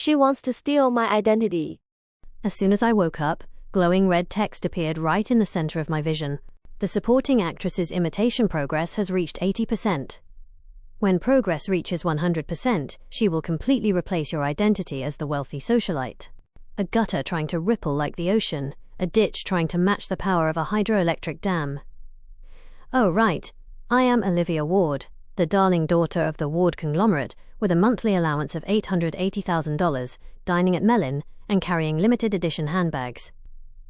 She wants to steal my identity. As soon as I woke up, glowing red text appeared right in the center of my vision. The supporting actress's imitation progress has reached 80%. When progress reaches 100%, she will completely replace your identity as the wealthy socialite. A gutter trying to ripple like the ocean, a ditch trying to match the power of a hydroelectric dam. Oh right, I am Olivia Ward, the darling daughter of the Ward conglomerate, with a monthly allowance of $880,000, dining at Mellon, and carrying limited edition handbags.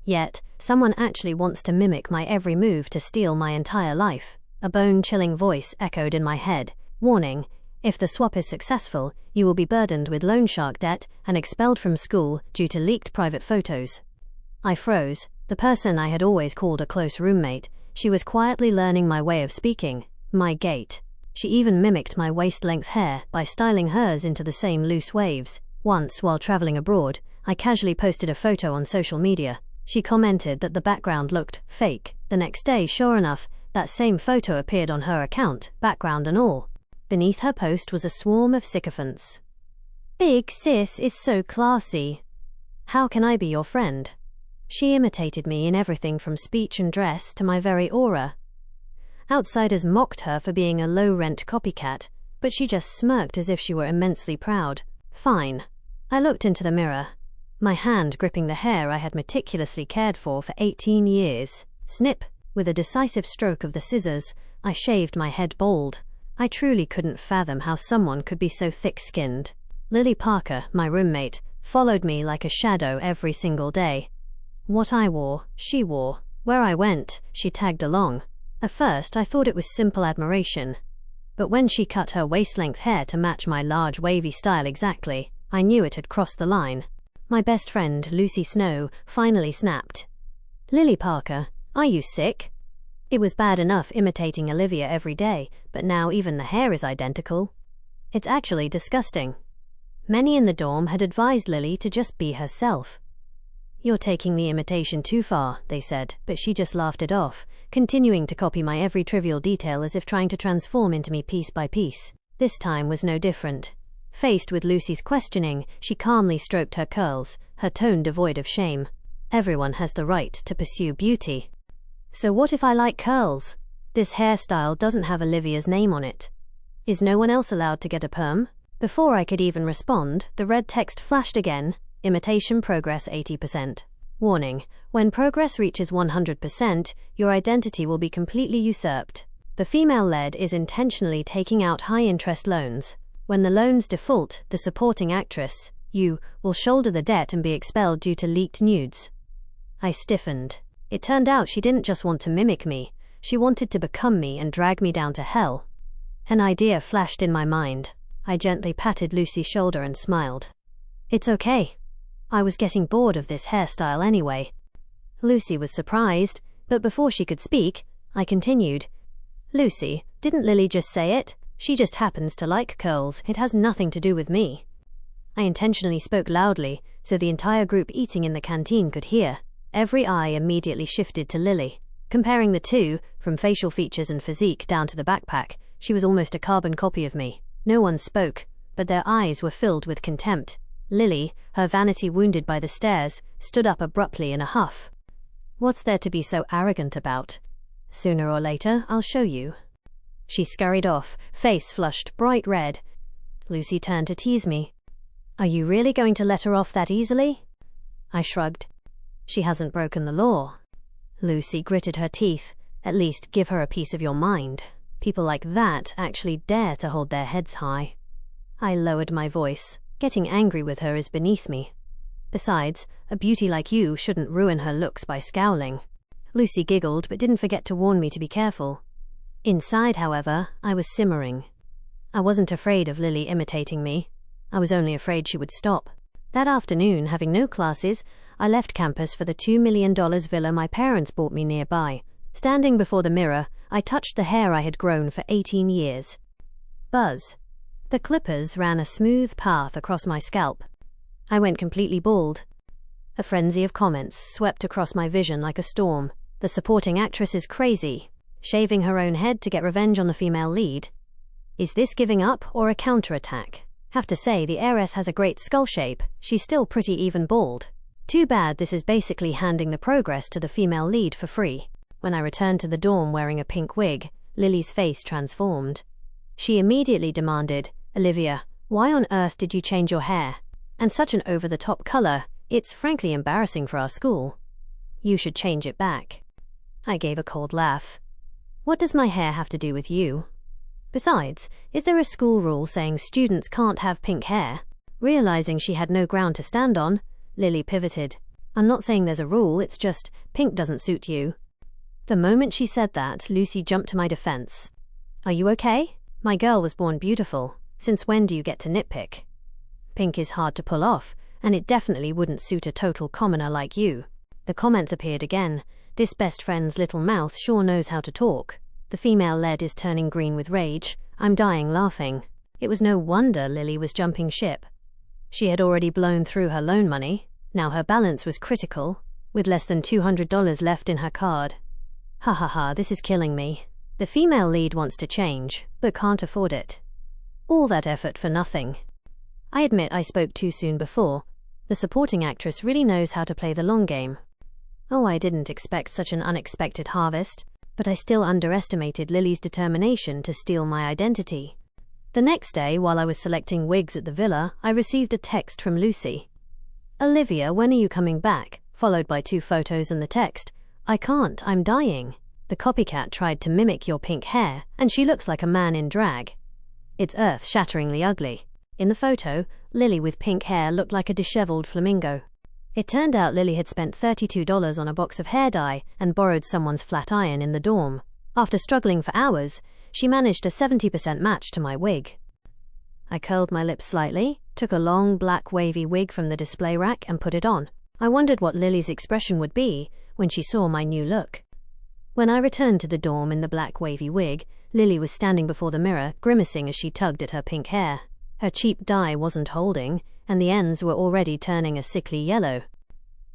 Yet, someone actually wants to mimic my every move to steal my entire life. A bone-chilling voice echoed in my head, warning, if the swap is successful, you will be burdened with loan shark debt and expelled from school due to leaked private photos. I froze. The person I had always called a close roommate, she was quietly learning my way of speaking, my gait. She even mimicked my waist-length hair by styling hers into the same loose waves. Once, while traveling abroad, I casually posted a photo on social media. She commented that the background looked fake. The next day, sure enough, that same photo appeared on her account, background and all. Beneath her post was a swarm of sycophants. Big sis is so classy. How can I be your friend? She imitated me in everything from speech and dress to my very aura. Outsiders mocked her for being a low-rent copycat, but she just smirked as if she were immensely proud. Fine. I looked into the mirror, my hand gripping the hair I had meticulously cared for 18 years. Snip! With a decisive stroke of the scissors, I shaved my head bald. I truly couldn't fathom how someone could be so thick-skinned. Lily Parker, my roommate, followed me like a shadow every single day. What I wore, she wore. Where I went, she tagged along. At first, I thought it was simple admiration. But when she cut her waist-length hair to match my large wavy style exactly, I knew it had crossed the line. My best friend, Lucy Snow, finally snapped. Lily Parker, are you sick? It was bad enough imitating Olivia every day, but now even the hair is identical. It's actually disgusting. Many in the dorm had advised Lily to just be herself. You're taking the imitation too far, they said, but she just laughed it off, continuing to copy my every trivial detail as if trying to transform into me piece by piece. This time was no different. Faced with Lucy's questioning, she calmly stroked her curls, her tone devoid of shame. Everyone has the right to pursue beauty. So what if I like curls? This hairstyle doesn't have Olivia's name on it. Is no one else allowed to get a perm? Before I could even respond, the red text flashed again, imitation progress 80%. Warning, when progress reaches 100%, your identity will be completely usurped. The female lead is intentionally taking out high-interest loans. When the loans default, the supporting actress, you, will shoulder the debt and be expelled due to leaked nudes. I stiffened. It turned out she didn't just want to mimic me, she wanted to become me and drag me down to hell. An idea flashed in my mind. I gently patted Lucy's shoulder and smiled. It's okay. I was getting bored of this hairstyle anyway. Lucy was surprised, but before she could speak, I continued. Lucy, didn't Lily just say it? She just happens to like curls. It has nothing to do with me. I intentionally spoke loudly, so the entire group eating in the canteen could hear. Every eye immediately shifted to Lily. Comparing the two, from facial features and physique down to the backpack, she was almost a carbon copy of me. No one spoke, but their eyes were filled with contempt. Lily, her vanity wounded by the stares, stood up abruptly in a huff. What's there to be so arrogant about? Sooner or later, I'll show you. She scurried off, face flushed bright red. Lucy turned to tease me. Are you really going to let her off that easily? I shrugged. She hasn't broken the law. Lucy gritted her teeth. At least give her a piece of your mind. People like that actually dare to hold their heads high. I lowered my voice. Getting angry with her is beneath me. Besides, a beauty like you shouldn't ruin her looks by scowling. Lucy giggled but didn't forget to warn me to be careful. Inside, however, I was simmering. I wasn't afraid of Lily imitating me. I was only afraid she would stop. That afternoon, having no classes, I left campus for the $2 million villa my parents bought me nearby. Standing before the mirror, I touched the hair I had grown for 18 years. Buzz. The clippers ran a smooth path across my scalp. I went completely bald. A frenzy of comments swept across my vision like a storm. The supporting actress is crazy. Shaving her own head to get revenge on the female lead. Is this giving up or a counterattack? Have to say, the heiress has a great skull shape. She's still pretty even bald. Too bad this is basically handing the progress to the female lead for free. When I returned to the dorm wearing a pink wig, Lily's face transformed. She immediately demanded, "Olivia, why on earth did you change your hair? And such an over-the-top color, it's frankly embarrassing for our school. You should change it back." I gave a cold laugh. What does my hair have to do with you? Besides, is there a school rule saying students can't have pink hair? Realizing she had no ground to stand on, Lily pivoted. "I'm not saying there's a rule, it's just, pink doesn't suit you." The moment she said that, Lucy jumped to my defense. "Are you okay? My girl was born beautiful. Since when do you get to nitpick? Pink is hard to pull off, and it definitely wouldn't suit a total commoner like you." The comments appeared again. This best friend's little mouth sure knows how to talk. The female lead is turning green with rage. I'm dying laughing. It was no wonder Lily was jumping ship. She had already blown through her loan money. Now her balance was critical, with less than $200 left in her card. Ha ha ha, this is killing me. The female lead wants to change, but can't afford it. All that effort for nothing. I admit I spoke too soon before. The supporting actress really knows how to play the long game. Oh, I didn't expect such an unexpected harvest, but I still underestimated Lily's determination to steal my identity. The next day, while I was selecting wigs at the villa, I received a text from Lucy. "Olivia, when are you coming back?" followed by 2 photos and the text, "I can't, I'm dying. The copycat tried to mimic your pink hair, and she looks like a man in drag. It's earth-shatteringly ugly." In the photo, Lily with pink hair looked like a disheveled flamingo. It turned out Lily had spent $32 on a box of hair dye and borrowed someone's flat iron in the dorm. After struggling for hours, she managed a 70% match to my wig. I curled my lips slightly, took a long black wavy wig from the display rack and put it on. I wondered what Lily's expression would be when she saw my new look. When I returned to the dorm in the black wavy wig, Lily was standing before the mirror, grimacing as she tugged at her pink hair. Her cheap dye wasn't holding, and the ends were already turning a sickly yellow.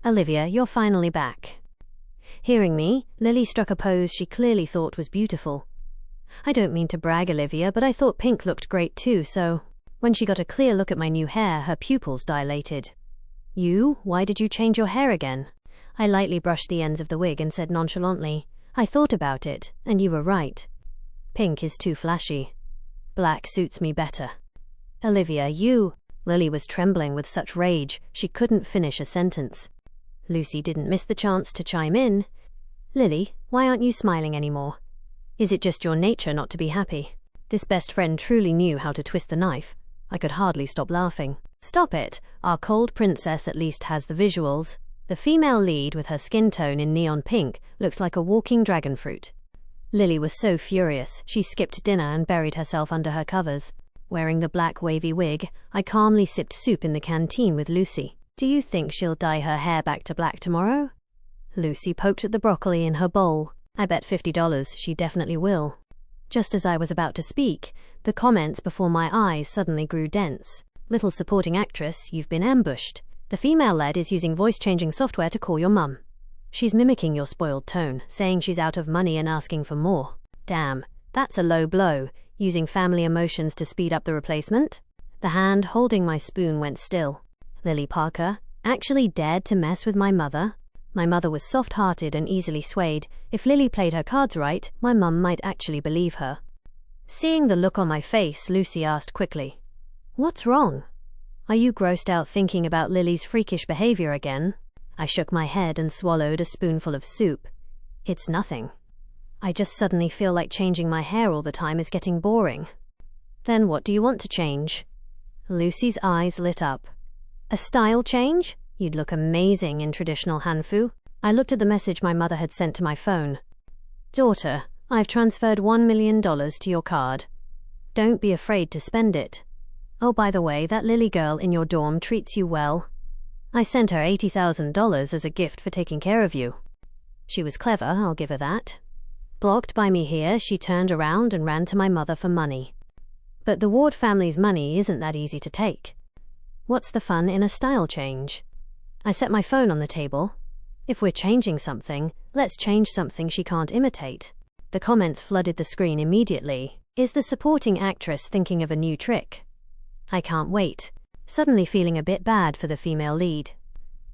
"Olivia, you're finally back." Hearing me, Lily struck a pose she clearly thought was beautiful. "I don't mean to brag, Olivia, but I thought pink looked great too, so..." When she got a clear look at my new hair, her pupils dilated. "You? Why did you change your hair again?" I lightly brushed the ends of the wig and said nonchalantly, "I thought about it, and you were right. Pink is too flashy. Black suits me better." "Olivia, you..." Lily was trembling with such rage, she couldn't finish a sentence. Lucy didn't miss the chance to chime in. "Lily, why aren't you smiling anymore? Is it just your nature not to be happy?" This best friend truly knew how to twist the knife. I could hardly stop laughing. "Stop it. Our cold princess at least has the visuals. The female lead with her skin tone in neon pink looks like a walking dragon fruit." Lily was so furious, she skipped dinner and buried herself under her covers. Wearing the black wavy wig, I calmly sipped soup in the canteen with Lucy. "Do you think she'll dye her hair back to black tomorrow?" Lucy poked at the broccoli in her bowl. "I bet $50 she definitely will." Just as I was about to speak, the comments before my eyes suddenly grew dense. "Little supporting actress, you've been ambushed. The female lead is using voice-changing software to call your mum. She's mimicking your spoiled tone, saying she's out of money and asking for more. Damn, that's a low blow, using family emotions to speed up the replacement." The hand holding my spoon went still. Lily Parker actually dared to mess with my mother? My mother was soft-hearted and easily swayed. If Lily played her cards right, my mum might actually believe her. Seeing the look on my face, Lucy asked quickly, "What's wrong? Are you grossed out thinking about Lily's freakish behavior again?" I shook my head and swallowed a spoonful of soup. "It's nothing. I just suddenly feel like changing my hair all the time is getting boring." "Then what do you want to change?" Lucy's eyes lit up. "A style change? You'd look amazing in traditional hanfu." I looked at the message my mother had sent to my phone. "Daughter, I've transferred $1 million to your card. Don't be afraid to spend it. Oh, by the way, that Lily girl in your dorm treats you well. I sent her $80,000 as a gift for taking care of you. She was clever, I'll give her that." Blocked by me here, she turned around and ran to my mother for money. But the Ward family's money isn't that easy to take. What's the fun in a style change? I set my phone on the table. If we're changing something, let's change something she can't imitate. The comments flooded the screen immediately. Is the supporting actress thinking of a new trick? I can't wait. Suddenly feeling a bit bad for the female lead.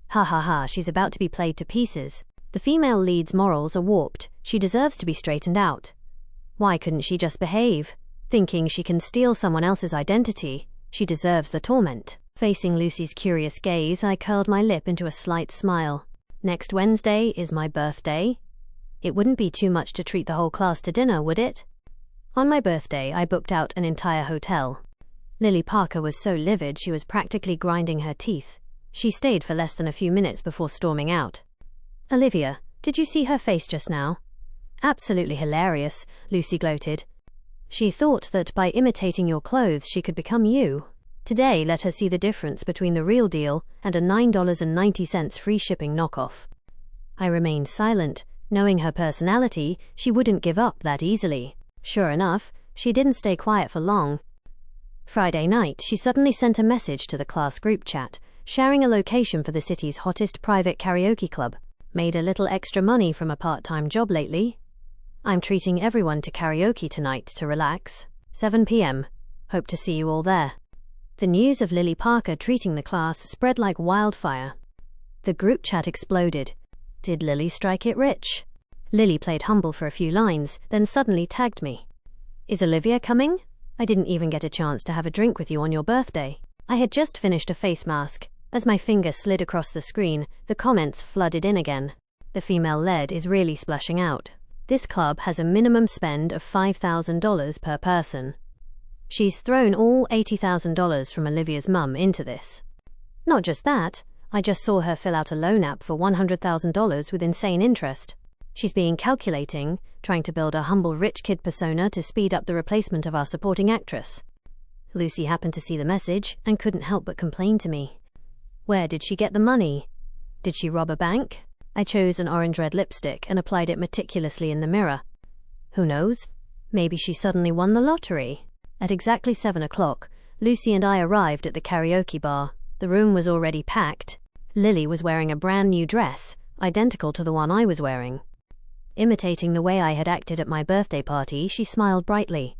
Ha ha ha, she's about to be played to pieces. The female lead's morals are warped. She deserves to be straightened out. Why couldn't she just behave? Thinking she can steal someone else's identity, she deserves the torment. Facing Lucy's curious gaze, I curled my lip into a slight smile. Next Wednesday is my birthday. It wouldn't be too much to treat the whole class to dinner, would it? On my birthday, I booked out an entire hotel. Lily Parker was so livid she was practically grinding her teeth. She stayed for less than a few minutes before storming out. Olivia, did you see her face just now? Absolutely hilarious, Lucy gloated. She thought that by imitating your clothes she could become you. Today, let her see the difference between the real deal and a $9.90 free shipping knockoff. I remained silent. Knowing her personality, she wouldn't give up that easily. Sure enough, she didn't stay quiet for long. Friday night, she suddenly sent a message to the class group chat, sharing a location for the city's hottest private karaoke club. Made a little extra money from a part-time job lately. I'm treating everyone to karaoke tonight to relax. 7 p.m. Hope to see you all there. The news of Lily Parker treating the class spread like wildfire. The group chat exploded. Did Lily strike it rich? Lily played humble for a few lines, then suddenly tagged me. Is Olivia coming? I didn't even get a chance to have a drink with you on your birthday. I had just finished a face mask. As my finger slid across the screen, the comments flooded in again. The female lead is really splashing out. This club has a minimum spend of $5,000 per person. She's thrown all $80,000 from Olivia's mum into this. Not just that, I just saw her fill out a loan app for $100,000 with insane interest. She's being calculating, trying to build a humble rich kid persona to speed up the replacement of our supporting actress. Lucy happened to see the message and couldn't help but complain to me. Where did she get the money? Did she rob a bank? I chose an orange-red lipstick and applied it meticulously in the mirror. Who knows? Maybe she suddenly won the lottery. At exactly 7 o'clock, Lucy and I arrived at the karaoke bar. The room was already packed. Lily was wearing a brand new dress, identical to the one I was wearing. Imitating the way I had acted at my birthday party, she smiled brightly.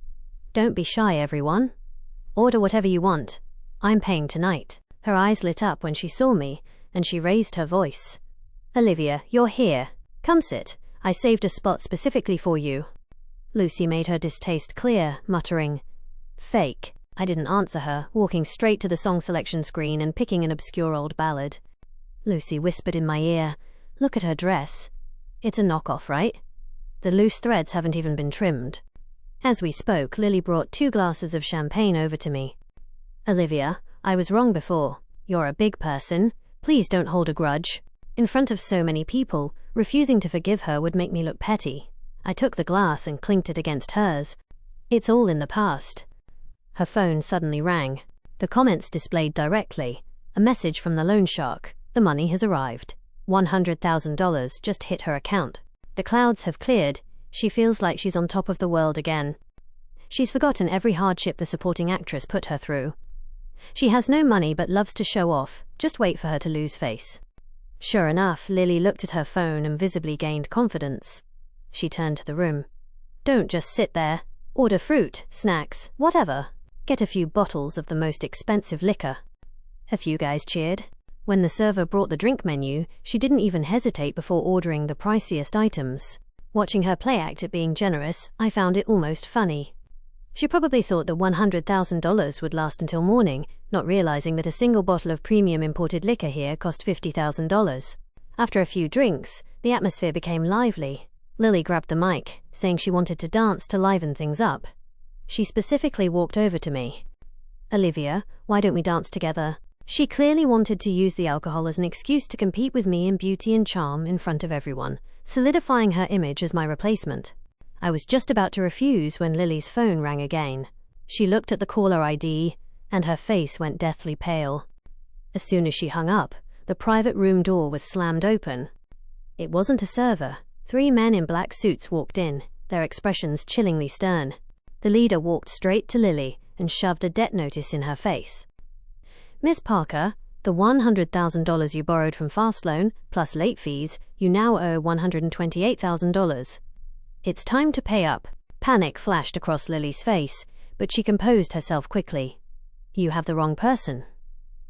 Don't be shy, everyone. Order whatever you want. I'm paying tonight. Her eyes lit up when she saw me, and she raised her voice. Olivia, you're here. Come sit. I saved a spot specifically for you. Lucy made her distaste clear, muttering, Fake. I didn't answer her, walking straight to the song selection screen and picking an obscure old ballad. Lucy whispered in my ear, Look at her dress. It's a knockoff, right? The loose threads haven't even been trimmed. As we spoke, Lily brought 2 glasses of champagne over to me. Olivia, I was wrong before. You're a big person. Please don't hold a grudge. In front of so many people, refusing to forgive her would make me look petty. I took the glass and clinked it against hers. It's all in the past. Her phone suddenly rang. The comments displayed directly. A message from the loan shark. The money has arrived. $100,000 just hit her account. The clouds have cleared. She feels like she's on top of the world again. She's forgotten every hardship the supporting actress put her through. She has no money but loves to show off. Just wait for her to lose face. Sure enough, Lily looked at her phone and visibly gained confidence. She turned to the room. Don't just sit there. Order fruit, snacks, whatever. Get a few bottles of the most expensive liquor. A few guys cheered. When the server brought the drink menu, she didn't even hesitate before ordering the priciest items. Watching her play act at being generous, I found it almost funny. She probably thought that $100,000 would last until morning, not realizing that a single bottle of premium imported liquor here cost $50,000. After a few drinks, the atmosphere became lively. Lily grabbed the mic, saying she wanted to dance to liven things up. She specifically walked over to me. Olivia, why don't we dance together? She clearly wanted to use the alcohol as an excuse to compete with me in beauty and charm in front of everyone, solidifying her image as my replacement. I was just about to refuse when Lily's phone rang again. She looked at the caller ID, and her face went deathly pale. As soon as she hung up, the private room door was slammed open. It wasn't a server. 3 men in black suits walked in, their expressions chillingly stern. The leader walked straight to Lily and shoved a debt notice in her face. Miss Parker, the $100,000 you borrowed from Fastloan, plus late fees, you now owe $128,000. It's time to pay up. Panic flashed across Lily's face, but she composed herself quickly. You have the wrong person.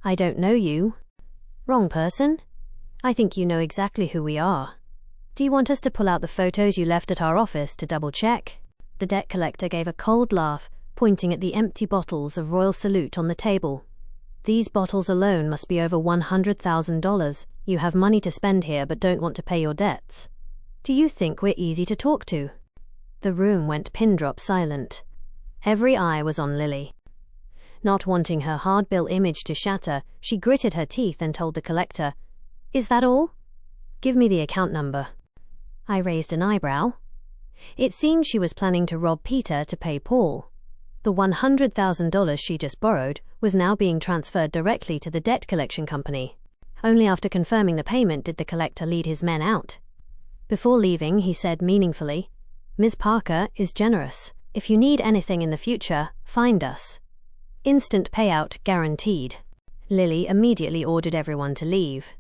I don't know you. Wrong person? I think you know exactly who we are. Do you want us to pull out the photos you left at our office to double-check? The debt collector gave a cold laugh, pointing at the empty bottles of Royal Salute on the table. These bottles alone must be over $100,000. You have money to spend here but don't want to pay your debts. Do you think we're easy to talk to? The room went pin-drop silent. Every eye was on Lily. Not wanting her hard bill image to shatter, she gritted her teeth and told the collector, "Is that all? Give me the account number." I raised an eyebrow. It seemed she was planning to rob Peter to pay Paul. The $100,000 she just borrowed was now being transferred directly to the debt collection company. Only after confirming the payment did the collector lead his men out. Before leaving, he said meaningfully, "Ms. Parker is generous. If you need anything in the future, find us. Instant payout guaranteed." Lily immediately ordered everyone to leave.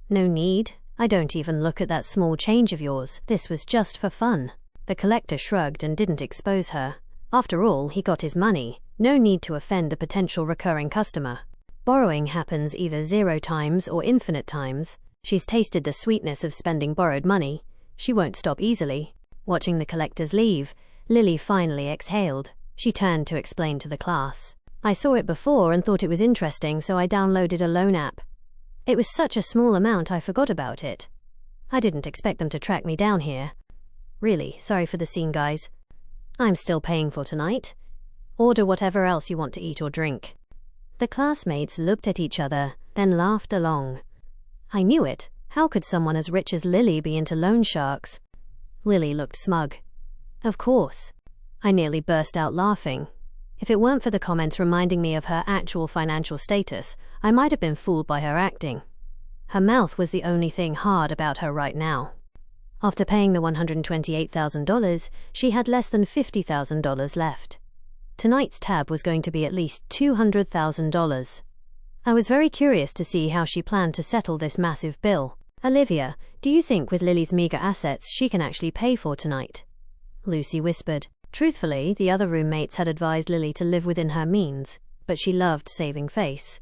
"No need. I don't even look at that small change of yours. This was just for fun." The collector shrugged and didn't expose her. After all, he got his money. No need to offend a potential recurring customer. Borrowing happens either 0 times or infinite times. She's tasted the sweetness of spending borrowed money. She won't stop easily. Watching the collectors leave, Lily finally exhaled. She turned to explain to the class. "I saw it before and thought it was interesting, so I downloaded a loan app. It was such a small amount I forgot about it. I didn't expect them to track me down here. Really, sorry for the scene, guys. I'm still paying for tonight. Order whatever else you want to eat or drink." The classmates looked at each other, then laughed along. I knew it. How could someone as rich as Lily be into loan sharks? Lily looked smug. Of course. I nearly burst out laughing. If it weren't for the comments reminding me of her actual financial status, I might have been fooled by her acting. Her mouth was the only thing hard about her right now. After paying the $128,000, she had less than $50,000 left. Tonight's tab was going to be at least $200,000. I was very curious to see how she planned to settle this massive bill. "Olivia, do you think with Lily's meager assets she can actually pay for tonight?" Lucy whispered. Truthfully, the other roommates had advised Lily to live within her means, but she loved saving face.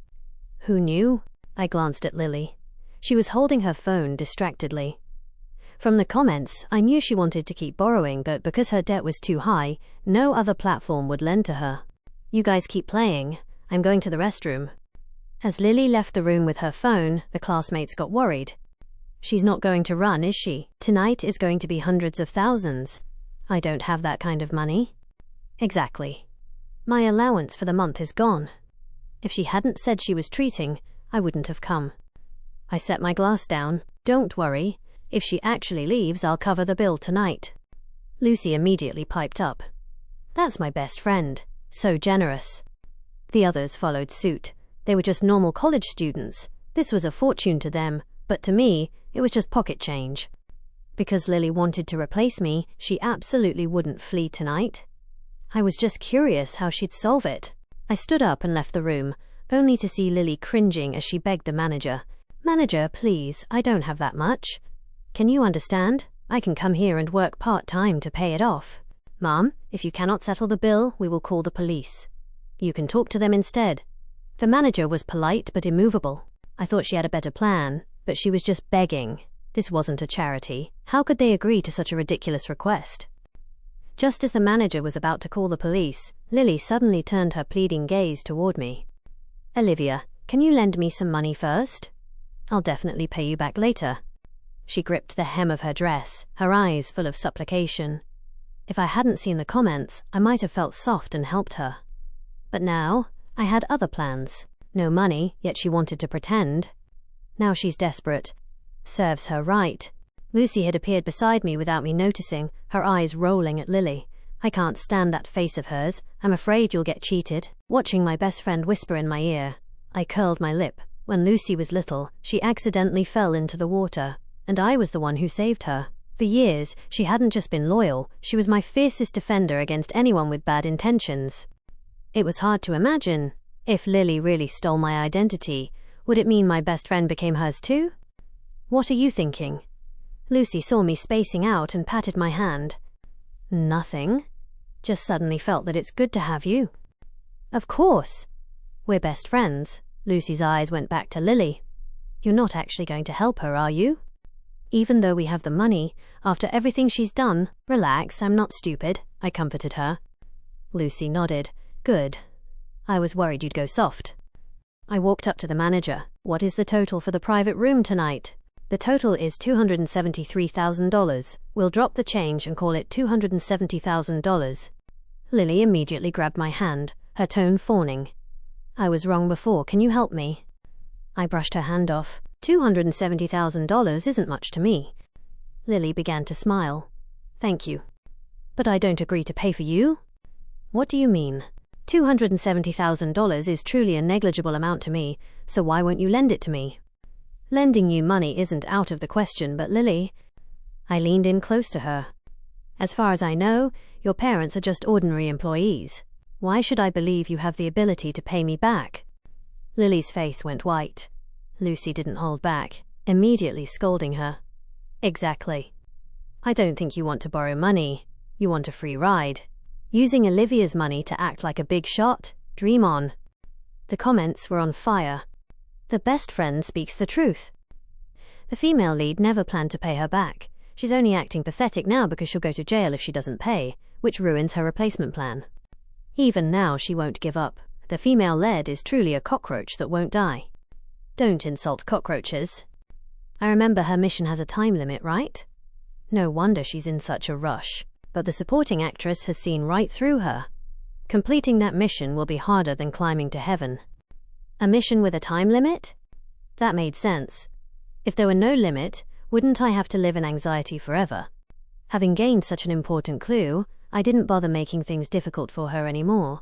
Who knew? I glanced at Lily. She was holding her phone distractedly. From the comments, I knew she wanted to keep borrowing, but because her debt was too high, no other platform would lend to her. "You guys keep playing. I'm going to the restroom." As Lily left the room with her phone, the classmates got worried. "She's not going to run, is she? Tonight is going to be hundreds of thousands. I don't have that kind of money." Exactly. My allowance for the month is gone. If she hadn't said she was treating, I wouldn't have come. I set my glass down. "Don't worry. If she actually leaves, I'll cover the bill tonight." Lucy immediately piped up. "That's my best friend. So generous." The others followed suit. They were just normal college students. This was a fortune to them, but to me, it was just pocket change. Because Lily wanted to replace me, she absolutely wouldn't flee tonight. I was just curious how she'd solve it. I stood up and left the room, only to see Lily cringing as she begged the manager. "Manager, please, I don't have that much. Can you understand? I can come here and work part-time to pay it off. Mom, if you cannot settle the bill, we will call the police. You can talk to them instead." The manager was polite but immovable. I thought she had a better plan, but she was just begging. This wasn't a charity. How could they agree to such a ridiculous request? Just as the manager was about to call the police, Lily suddenly turned her pleading gaze toward me. "Olivia, can you lend me some money first? I'll definitely pay you back later." She gripped the hem of her dress, her eyes full of supplication. If I hadn't seen the comments, I might have felt soft and helped her. But now, I had other plans. No money, yet she wanted to pretend. Now she's desperate. Serves her right. Lucy had appeared beside me without me noticing, her eyes rolling at Lily. "I can't stand that face of hers. I'm afraid you'll get cheated." Watching my best friend whisper in my ear, I curled my lip. When Lucy was little, she accidentally fell into the water, and I was the one who saved her. For years, she hadn't just been loyal, she was my fiercest defender against anyone with bad intentions. It was hard to imagine. If Lily really stole my identity, would it mean my best friend became hers too? "What are you thinking?" Lucy saw me spacing out and patted my hand. "Nothing. Just suddenly felt that it's good to have you." "Of course. We're best friends. Lucy's eyes went back to Lily. You're not actually going to help her, are you? Even though we have the money, after everything she's done, relax, I'm not stupid, I comforted her. Lucy nodded. Good. I was worried you'd go soft. I walked up to the manager. What is the total for the private room tonight? The total is $273,000. We'll drop the change and call it $270,000. Lily immediately grabbed my hand, her tone fawning. I was wrong before, can you help me? I brushed her hand off. $270,000 isn't much to me. Lily began to smile. Thank you. But I don't agree to pay for you? What do you mean? $270,000 is truly a negligible amount to me, so why won't you lend it to me? Lending you money isn't out of the question, but Lily... I leaned in close to her. As far as I know, your parents are just ordinary employees. Why should I believe you have the ability to pay me back? Lily's face went white. Lucy didn't hold back, immediately scolding her. Exactly. I don't think you want to borrow money. You want a free ride. Using Olivia's money to act like a big shot? Dream on. The comments were on fire. The best friend speaks the truth. The female lead never planned to pay her back. She's only acting pathetic now because she'll go to jail if she doesn't pay, which ruins her replacement plan. Even now she won't give up. The female lead is truly a cockroach that won't die. Don't insult cockroaches. I remember her mission has a time limit, right? No wonder she's in such a rush. But the supporting actress has seen right through her. Completing that mission will be harder than climbing to heaven. A mission with a time limit? That made sense. If there were no limit, wouldn't I have to live in anxiety forever? Having gained such an important clue, I didn't bother making things difficult for her anymore.